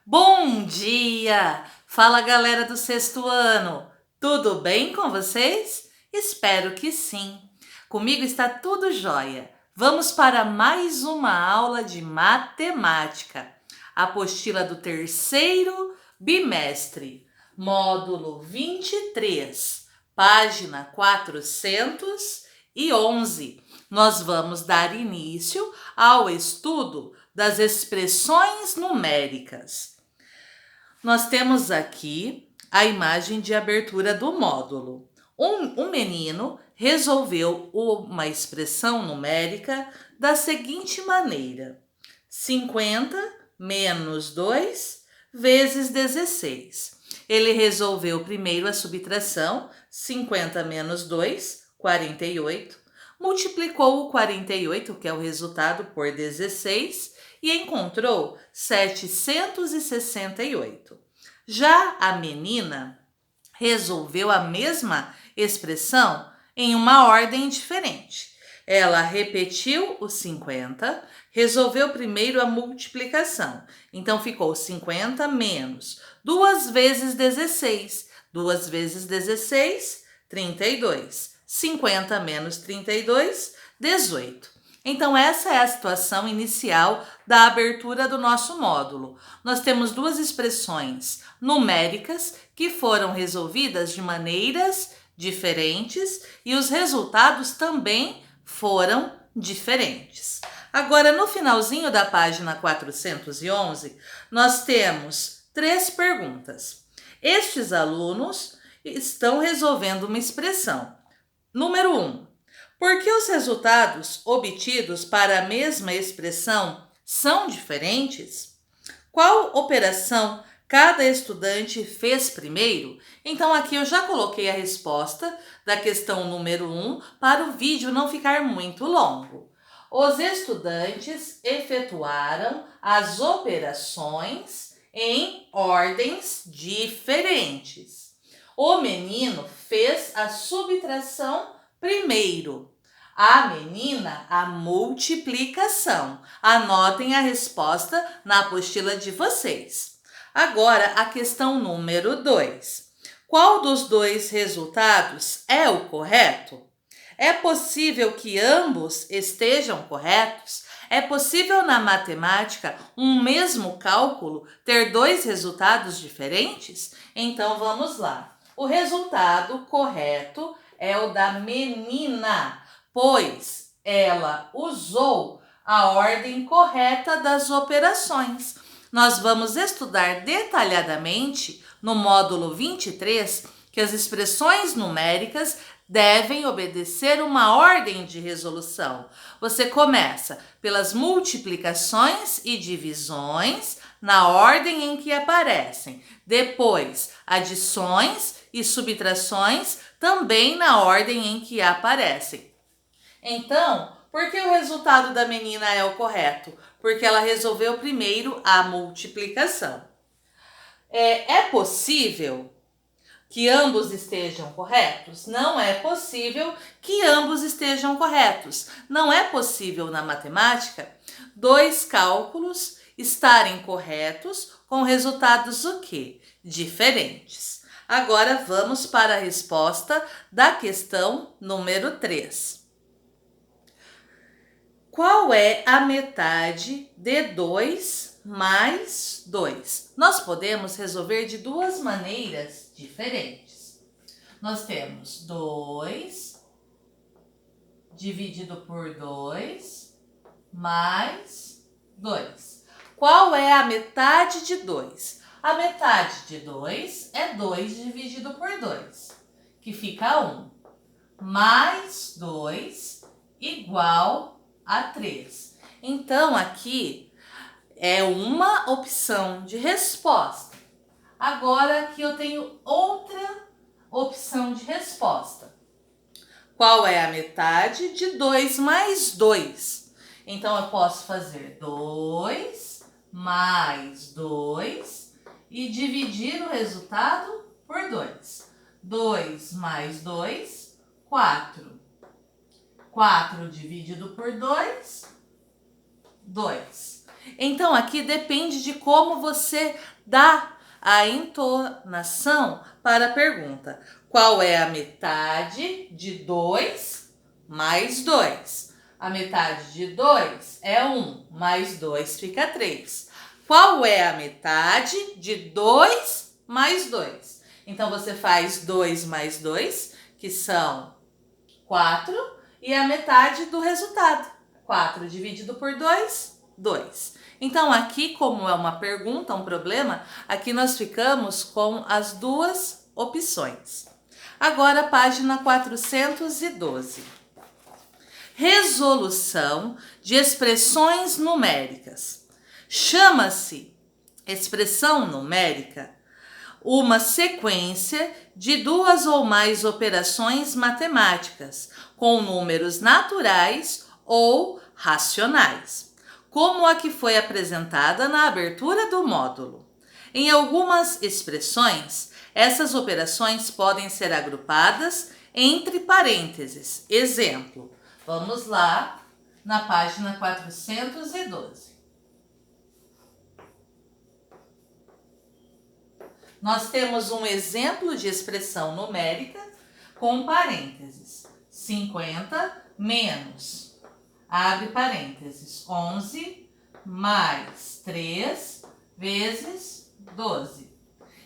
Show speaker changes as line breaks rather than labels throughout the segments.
Bom dia! Fala, galera do sexto ano! Tudo bem com vocês? Espero que sim. Comigo está tudo jóia. Vamos para mais uma aula de matemática. Apostila do terceiro bimestre, módulo 23, página 411. Nós vamos dar início ao estudo das expressões numéricas. Nós temos aqui a imagem de abertura do módulo. Um menino resolveu uma expressão numérica da seguinte maneira: 50 menos 2 vezes 16. Ele resolveu primeiro a subtração, 50 menos 2, 48. Multiplicou o 48, que é o resultado, por 16 e encontrou 768. Já a menina resolveu a mesma expressão em uma ordem diferente. Ela repetiu o 50, resolveu primeiro a multiplicação. Então ficou 50 menos 2 vezes 16. 2 vezes 16, 32. 50 menos 32, 18. Então, essa é a situação inicial da abertura do nosso módulo. Nós temos duas expressões numéricas que foram resolvidas de maneiras diferentes e os resultados também foram diferentes. Agora, no finalzinho da página 411, nós temos 3 perguntas. Estes alunos estão resolvendo uma expressão. Número 1. Por que os resultados obtidos para a mesma expressão são diferentes? Qual operação cada estudante fez primeiro? Então, aqui eu já coloquei a resposta da questão número 1 para o vídeo não ficar muito longo. Os estudantes efetuaram as operações em ordens diferentes. O menino fez a subtração primeiro. A menina, a multiplicação. Anotem a resposta na apostila de vocês. Agora, a questão número 2. Qual dos dois resultados é o correto? É possível que ambos estejam corretos? É possível na matemática um mesmo cálculo ter dois resultados diferentes? Então vamos lá. O resultado correto é o da menina, pois ela usou a ordem correta das operações. Nós vamos estudar detalhadamente no módulo 23 que as expressões numéricas devem obedecer uma ordem de resolução. Você começa pelas multiplicações e divisões na ordem em que aparecem. Depois, adições e subtrações também na ordem em que aparecem. Então, por que o resultado da menina é o correto? Porque ela resolveu primeiro a multiplicação. É possível que ambos estejam corretos? Não é possível que ambos estejam corretos. Não é possível na matemática dois cálculos estarem corretos com resultados o quê? Diferentes. Agora vamos para a resposta da questão número 3. Qual é a metade de 2 mais 2? Nós podemos resolver de duas maneiras diferentes. Nós temos 2 dividido por 2 mais 2. Qual é a metade de 2? A metade de 2 é 2 dividido por 2, que fica 1. Mais 2 igual a 3. Então, aqui é uma opção de resposta. Agora, aqui eu tenho outra opção de resposta. Qual é a metade de 2 mais 2? Então, eu posso fazer 2 mais 2 e dividir o resultado por 2. 2 mais 2, 4. 4 dividido por 2, 2. Então, aqui depende de como você dá a entonação para a pergunta. Qual é a metade de 2 mais 2? A metade de 2 é 1, mais 2 fica 3. Qual é a metade de 2 mais 2? Então, você faz 2 mais 2, que são 4, e a metade do resultado. 4 dividido por 2, 2. Então, aqui, como é uma pergunta, um problema, aqui nós ficamos com as duas opções. Agora, página 412. Resolução de expressões numéricas. Chama-se expressão numérica uma sequência de duas ou mais operações matemáticas com números naturais ou racionais, como a que foi apresentada na abertura do módulo. Em algumas expressões, essas operações podem ser agrupadas entre parênteses. Exemplo, vamos lá na página 412. Nós temos um exemplo de expressão numérica com parênteses. 50 menos, abre parênteses, 11 mais 3 vezes 12.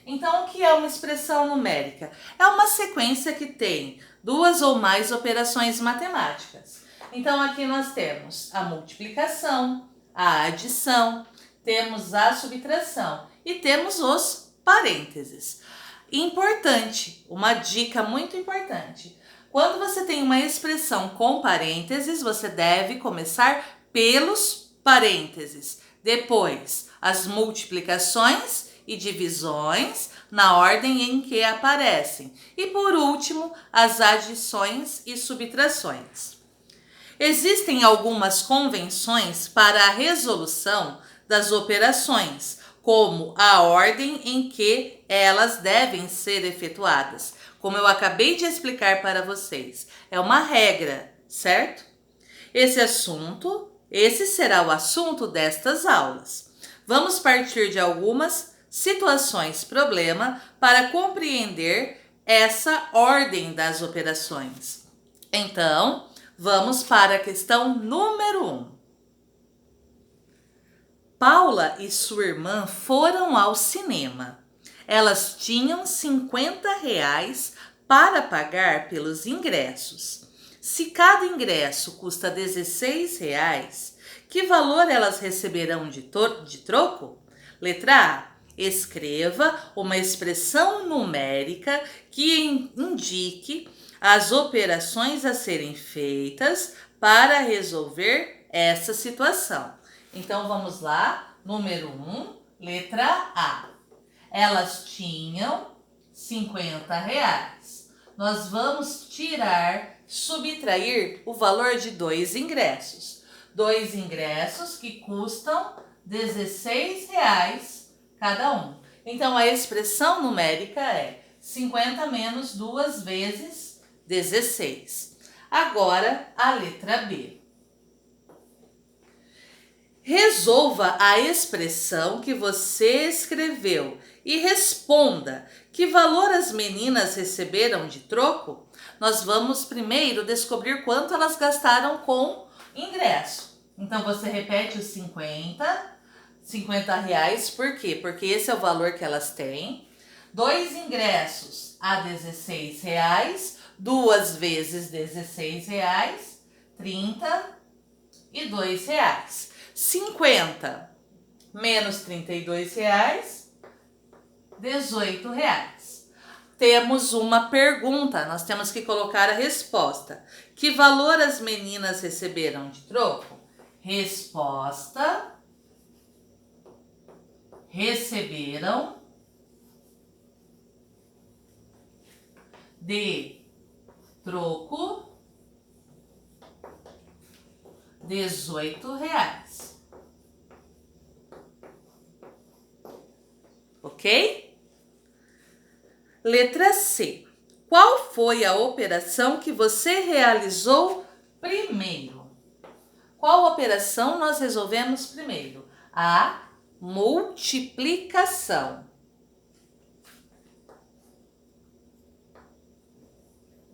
Então, o que é uma expressão numérica? É uma sequência que tem duas ou mais operações matemáticas. Então, aqui nós temos a multiplicação, a adição, temos a subtração e temos os parênteses. Importante, uma dica muito importante. Quando você tem uma expressão com parênteses, você deve começar pelos parênteses. Depois, as multiplicações e divisões na ordem em que aparecem. E por último, as adições e subtrações. Existem algumas convenções para a resolução das operações, como a ordem em que elas devem ser efetuadas. Como eu acabei de explicar para vocês, é uma regra, certo? Esse será o assunto destas aulas. Vamos partir de algumas situações problema para compreender essa ordem das operações. Então, vamos para a questão número 1. Paula e sua irmã foram ao cinema. Elas tinham R$ 50 para pagar pelos ingressos. Se cada ingresso custa R$ 16, que valor elas receberão de troco? Letra A. Escreva uma expressão numérica que indique as operações a serem feitas para resolver essa situação. Então, vamos lá. Número 1, letra A. Elas tinham R$ 50. Nós vamos subtrair o valor de 2 ingressos. 2 ingressos que custam R$ 16 cada um. Então, a expressão numérica é 50 menos 2 vezes 16. Agora, a letra B. Resolva a expressão que você escreveu e responda que valor as meninas receberam de troco. Nós vamos primeiro descobrir quanto elas gastaram com ingresso. Então, você repete os R$ 50, por quê? Porque esse é o valor que elas têm. 2 ingressos a R$ 16, 2 vezes R$ 16, R$ 32. 50 menos R$ 32, R$ 18. Temos uma pergunta, nós temos que colocar a resposta. Que valor as meninas receberam de troco? Resposta: receberam de troco R$ 18. Ok? Letra C. Qual foi a operação que você realizou primeiro? Qual operação nós resolvemos primeiro? A multiplicação.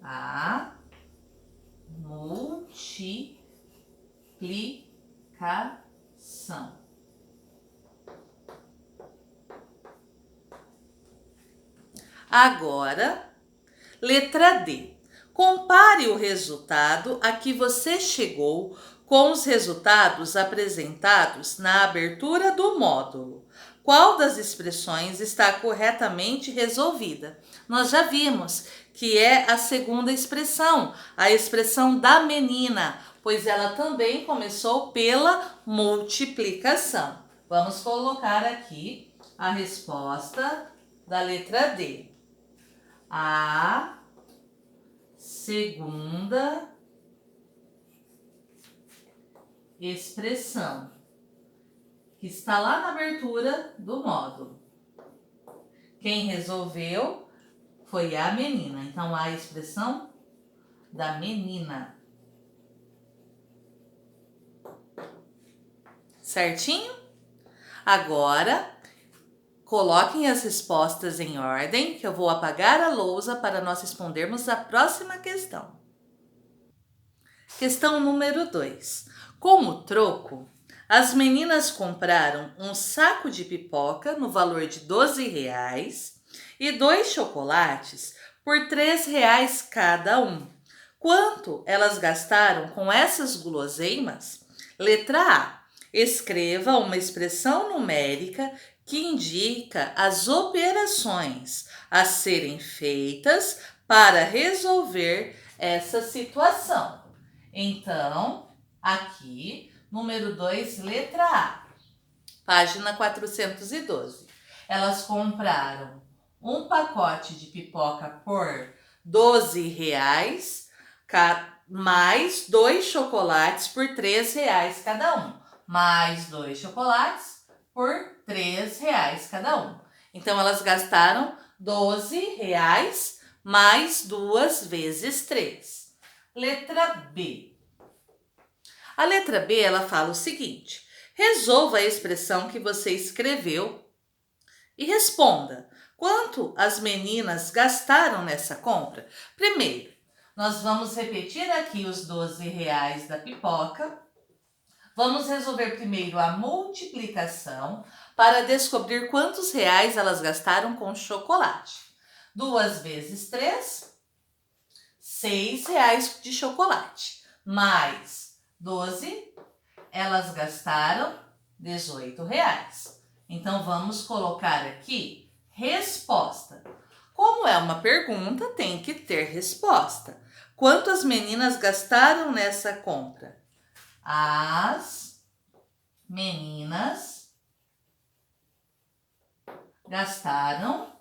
A multiplicação. Agora, letra D. Compare o resultado a que você chegou com os resultados apresentados na abertura do módulo. Qual das expressões está corretamente resolvida? Nós já vimos que é a segunda expressão, a expressão da menina, pois ela também começou pela multiplicação. Vamos colocar aqui a resposta da letra D. A segunda expressão, que está lá na abertura do módulo. Quem resolveu foi a menina. Então, a expressão da menina. Certinho? Agora, coloquem as respostas em ordem, que eu vou apagar a lousa para nós respondermos a próxima questão. Questão número 2. Como troco, as meninas compraram um saco de pipoca no valor de R$12 e 2 chocolates por R$3 cada um. Quanto elas gastaram com essas guloseimas? Letra A. Escreva uma expressão numérica que indica as operações a serem feitas para resolver essa situação. Então, aqui, número 2, letra A, página 412. Elas compraram um pacote de pipoca por R$12, mais 2 chocolates por R$3 cada um. Mais 2 chocolates por R$3 cada um. Então, elas gastaram R$12 mais 2 vezes 3. Letra B. A letra B, ela fala o seguinte: resolva a expressão que você escreveu e responda quanto as meninas gastaram nessa compra. Primeiro, nós vamos repetir aqui os R$12 da pipoca. Vamos resolver primeiro a multiplicação para descobrir quantos reais elas gastaram com chocolate. 2 vezes 3, R$6 de chocolate. Mais 12, elas gastaram R$18. Então, vamos colocar aqui resposta. Como é uma pergunta, tem que ter resposta. Quanto as meninas gastaram nessa compra? As meninas gastaram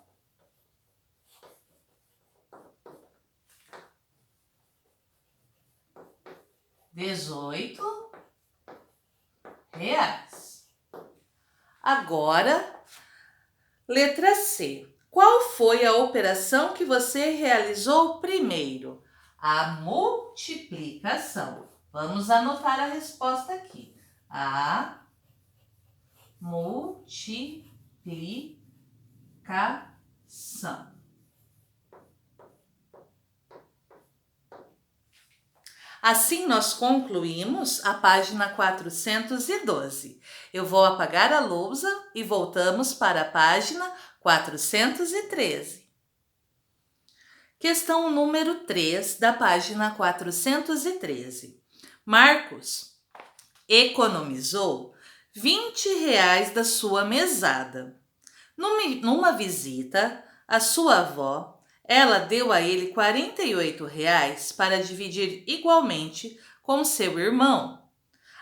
R$18. Agora, letra C. Qual foi a operação que você realizou primeiro? A multiplicação. Vamos anotar a resposta aqui. A multiplicação. Assim, nós concluímos a página 412. Eu vou apagar a lousa e voltamos para a página 413. Questão número 3 da página 413. Marcos economizou R$20 da sua mesada. Numa visita à sua avó, ela deu a ele R$48 para dividir igualmente com seu irmão.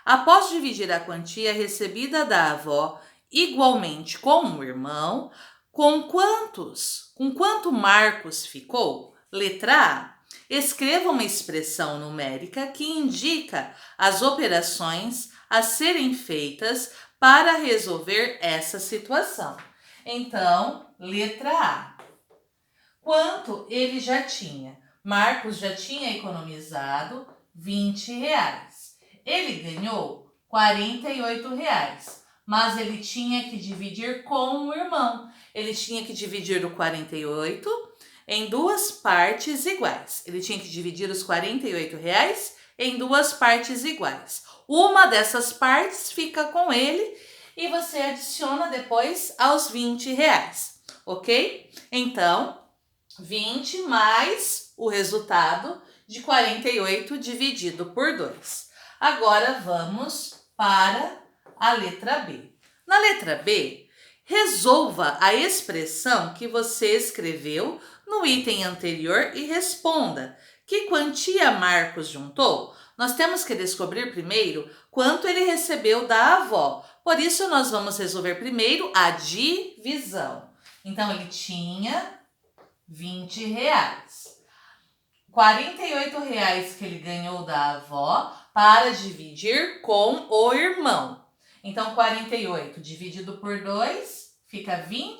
Após dividir a quantia recebida da avó igualmente com o irmão, com quanto Marcos ficou? Letra A. Escreva uma expressão numérica que indica as operações a serem feitas para resolver essa situação. Então, letra A. Quanto ele já tinha? Marcos já tinha economizado R$20. Ele ganhou R$48. mas ele tinha que dividir com o irmão. Ele tinha que dividir o 48 em duas partes iguais. Ele tinha que dividir os R$ 48 em duas partes iguais. Uma dessas partes fica com ele e você adiciona depois aos R$ 20, ok? Então, 20 mais o resultado de 48 dividido por 2. Agora vamos para a letra B. Na letra B, resolva a expressão que você escreveu no item anterior e responda: que quantia Marcos juntou? Nós temos que descobrir primeiro quanto ele recebeu da avó. Por isso, nós vamos resolver primeiro a divisão. Então, ele tinha R$ 20. R$ 48 que ele ganhou da avó para dividir com o irmão. Então, 48 dividido por 2 fica R$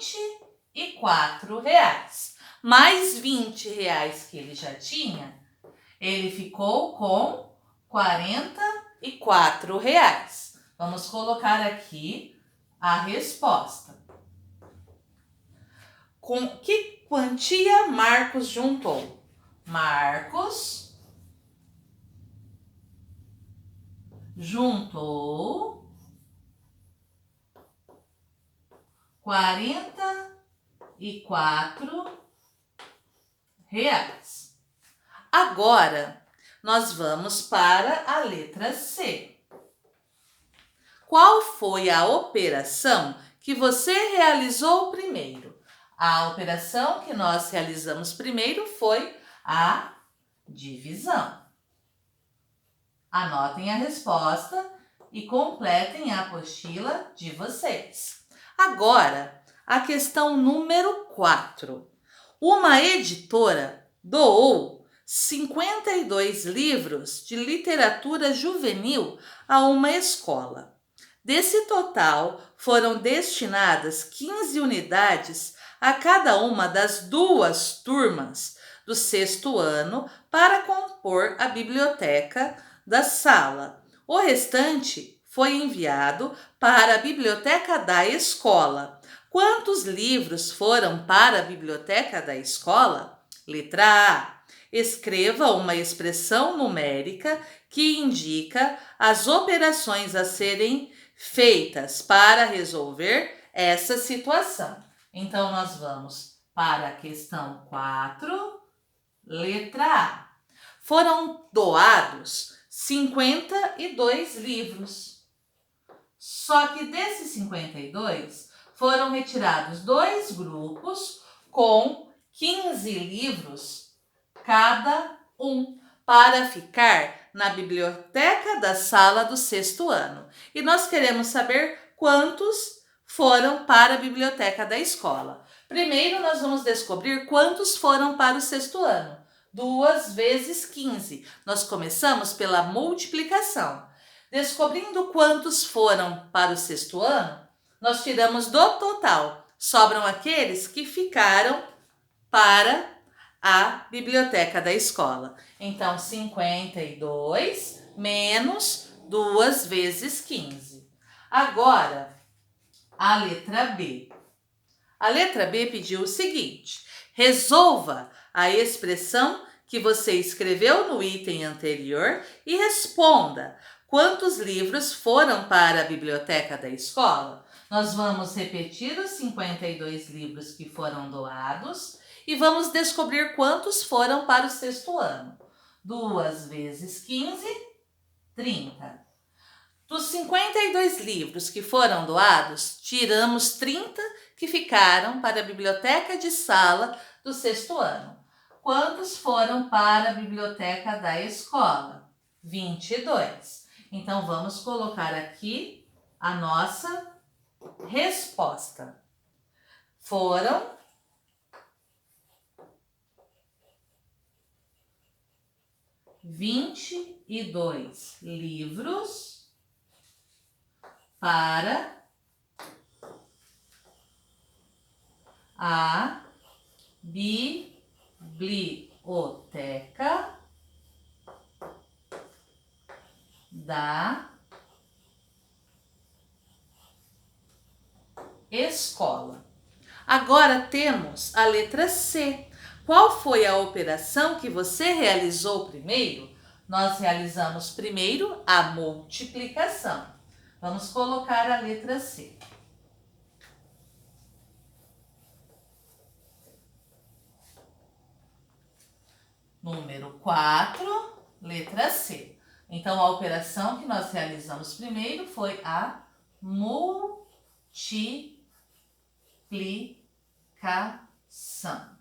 24. Mais R$ 20 que ele já tinha, ele ficou com R$ 44. Vamos colocar aqui a resposta. Com que quantia Marcos juntou? Marcos juntou R$ 44. Agora, nós vamos para a letra C. Qual foi a operação que você realizou primeiro? A operação que nós realizamos primeiro foi a divisão. Anotem a resposta e completem a apostila de vocês. Agora, a questão número 4. Uma editora doou 52 livros de literatura juvenil a uma escola. Desse total, foram destinadas 15 unidades a cada uma das duas turmas do 6º ano para compor a biblioteca da sala. O restante foi enviado para a biblioteca da escola. Quantos livros foram para a biblioteca da escola? Letra A. Escreva uma expressão numérica que indica as operações a serem feitas para resolver essa situação. Então, nós vamos para a questão 4, letra A. Foram doados 52 livros. Só que desses 52, foram retirados 2 grupos com 15 livros cada um, para ficar na biblioteca da sala do 6º ano. E nós queremos saber quantos foram para a biblioteca da escola. Primeiro, nós vamos descobrir quantos foram para o 6º ano. 2 vezes 15. Nós começamos pela multiplicação. Descobrindo quantos foram para o 6º ano, nós tiramos do total. Sobram aqueles que ficaram para a biblioteca da escola. Então, 52 menos 2 vezes 15. Agora, a letra B. A letra B pediu o seguinte: resolva a expressão que você escreveu no item anterior e responda quantos livros foram para a biblioteca da escola. Nós vamos repetir os 52 livros que foram doados e vamos descobrir quantos foram para o 6º ano. 2 vezes 15, 30. Dos 52 livros que foram doados, tiramos 30 que ficaram para a biblioteca de sala do 6º ano. Quantos foram para a biblioteca da escola? 22. Então, vamos colocar aqui a nossa resposta. Foram 22 livros para a biblioteca da escola. Agora temos a letra C. Qual foi a operação que você realizou primeiro? Nós realizamos primeiro a multiplicação. Vamos colocar a letra C. Número 4, letra C. Então, a operação que nós realizamos primeiro foi a multiplicação.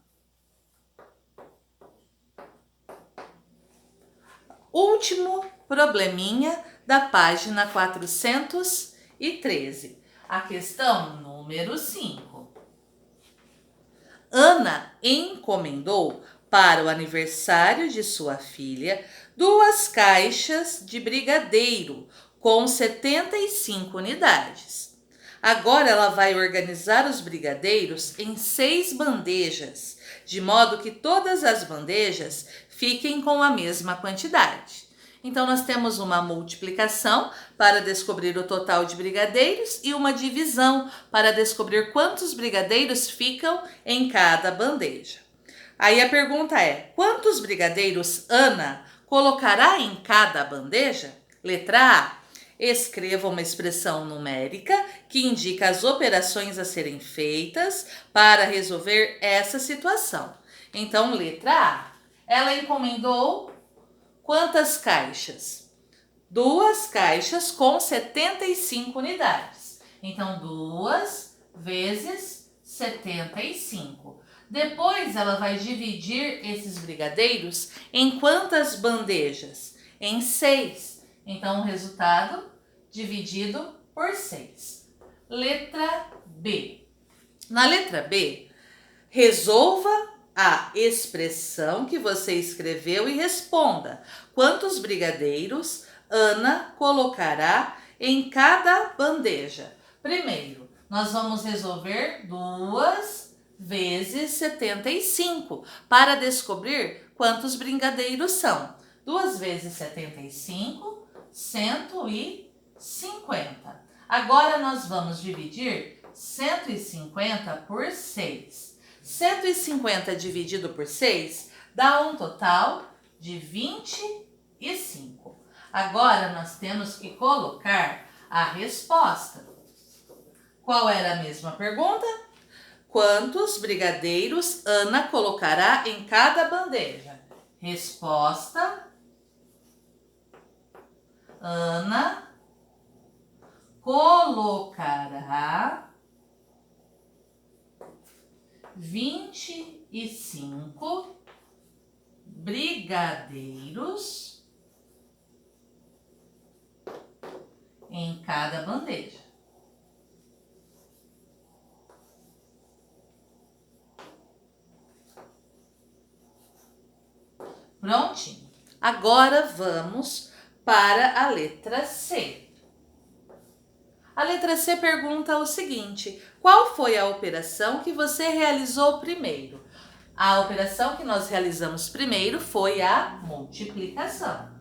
Último probleminha da página 413. A questão número 5. Ana encomendou para o aniversário de sua filha 2 caixas de brigadeiro com 75 unidades. Agora ela vai organizar os brigadeiros em 6 bandejas, de modo que todas as bandejas fiquem com a mesma quantidade. Então, nós temos uma multiplicação para descobrir o total de brigadeiros e uma divisão para descobrir quantos brigadeiros ficam em cada bandeja. Aí a pergunta é: quantos brigadeiros Ana colocará em cada bandeja? Letra A. Escreva uma expressão numérica que indica as operações a serem feitas para resolver essa situação. Então, letra A. Ela encomendou quantas caixas? 2 caixas com 75 unidades. Então, 2 vezes 75. Depois, ela vai dividir esses brigadeiros em quantas bandejas? Em 6. Então, o resultado dividido por 6. Letra B. Na letra B, resolva a expressão que você escreveu e responda quantos brigadeiros Ana colocará em cada bandeja. Primeiro, nós vamos resolver 2 vezes 75 para descobrir quantos brigadeiros são. 2 vezes 75, 150. Agora nós vamos dividir 150 por 6. 150 dividido por 6 dá um total de 25. Agora nós temos que colocar a resposta. Qual era a mesma pergunta? Quantos brigadeiros Ana colocará em cada bandeja? Resposta: Ana colocará 25 brigadeiros em cada bandeja. Prontinho. Agora vamos para a letra C. A letra C pergunta o seguinte: qual foi a operação que você realizou primeiro? A operação que nós realizamos primeiro foi a multiplicação.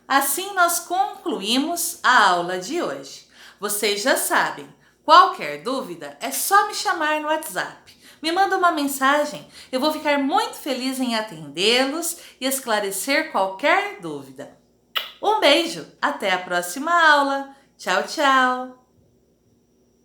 Assim nós concluímos a aula de hoje. Vocês já sabem, qualquer dúvida é só me chamar no WhatsApp. Me manda uma mensagem, eu vou ficar muito feliz em atendê-los e esclarecer qualquer dúvida. Um beijo, até a próxima aula. Tchau, tchau!